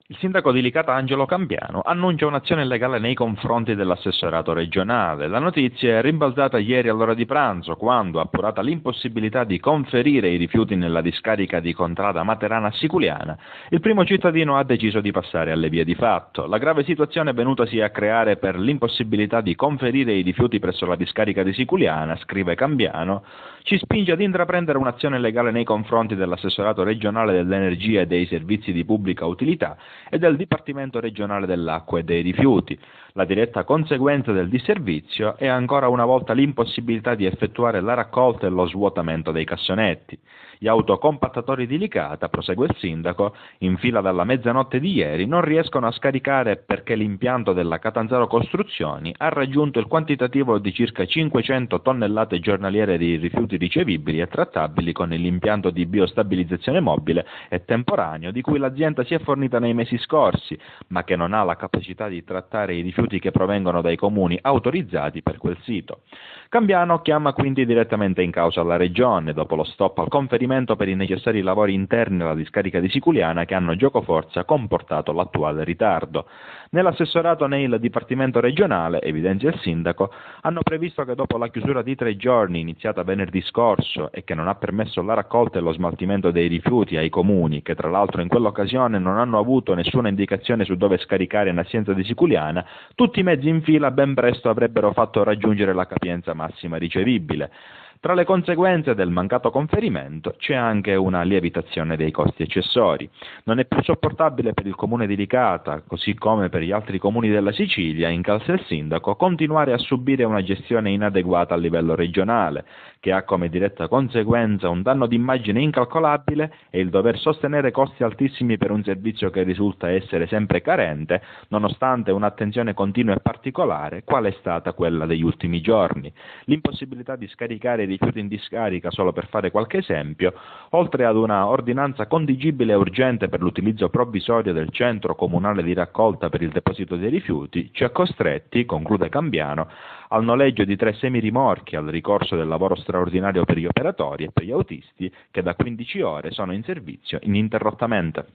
Il sindaco di Licata Angelo Cambiano annuncia un'azione legale nei confronti dell'assessorato regionale. La notizia è rimbalzata ieri all'ora di pranzo, quando, appurata l'impossibilità di conferire i rifiuti nella discarica di Contrada Materana Siculiana, il primo cittadino ha deciso di passare alle vie di fatto. La grave situazione venutasi a creare per l'impossibilità di conferire i rifiuti presso la discarica di Siculiana, scrive Cambiano, ci spinge ad intraprendere un'azione legale nei confronti dell'assessorato regionale dell'energia e dei servizi di pubblica utilità e del Dipartimento regionale dell'acqua e dei rifiuti. La diretta conseguenza del disservizio è ancora una volta l'impossibilità di effettuare la raccolta e lo svuotamento dei cassonetti. Gli autocompattatori di Licata, prosegue il sindaco, in fila dalla mezzanotte di ieri, non riescono a scaricare perché l'impianto della Catanzaro Costruzioni ha raggiunto il quantitativo di circa 500 tonnellate giornaliere di rifiuti ricevibili e trattabili con l'impianto di biostabilizzazione mobile e temporaneo di cui l'azienda si è fornita nei mesi scorsi, ma che non ha la capacità di trattare i rifiuti che provengono dai comuni autorizzati per quel sito. Cambiano chiama quindi direttamente in causa la Regione, dopo lo stop al conferimento per i necessari lavori interni alla discarica di Siculiana che hanno giocoforza comportato l'attuale ritardo. Nell'assessorato né il Dipartimento regionale, evidenzia il sindaco, hanno previsto che dopo la chiusura di 3 giorni iniziata venerdì scorso e che non ha permesso la raccolta e lo smaltimento dei rifiuti ai comuni, che tra l'altro in quell'occasione non hanno avuto nessuna indicazione su dove scaricare in assenza di Siculiana, tutti i mezzi in fila ben presto avrebbero fatto raggiungere la capienza massima ricevibile. Tra le conseguenze del mancato conferimento c'è anche una lievitazione dei costi accessori. Non è più sopportabile per il comune di Licata, così come per gli altri comuni della Sicilia, incalza il sindaco, continuare a subire una gestione inadeguata a livello regionale, che ha come diretta conseguenza un danno d'immagine incalcolabile e il dover sostenere costi altissimi per un servizio che risulta essere sempre carente, nonostante un'attenzione continua e particolare, qual è stata quella degli ultimi giorni. L'impossibilità di scaricare i rifiuti in discarica, solo per fare qualche esempio, oltre ad una ordinanza condigibile e urgente per l'utilizzo provvisorio del centro comunale di raccolta per il deposito dei rifiuti, ci ha costretti, conclude Cambiano, al noleggio di 3 semirimorchi, al ricorso del lavoro straordinario per gli operatori e per gli autisti che da 15 ore sono in servizio ininterrottamente.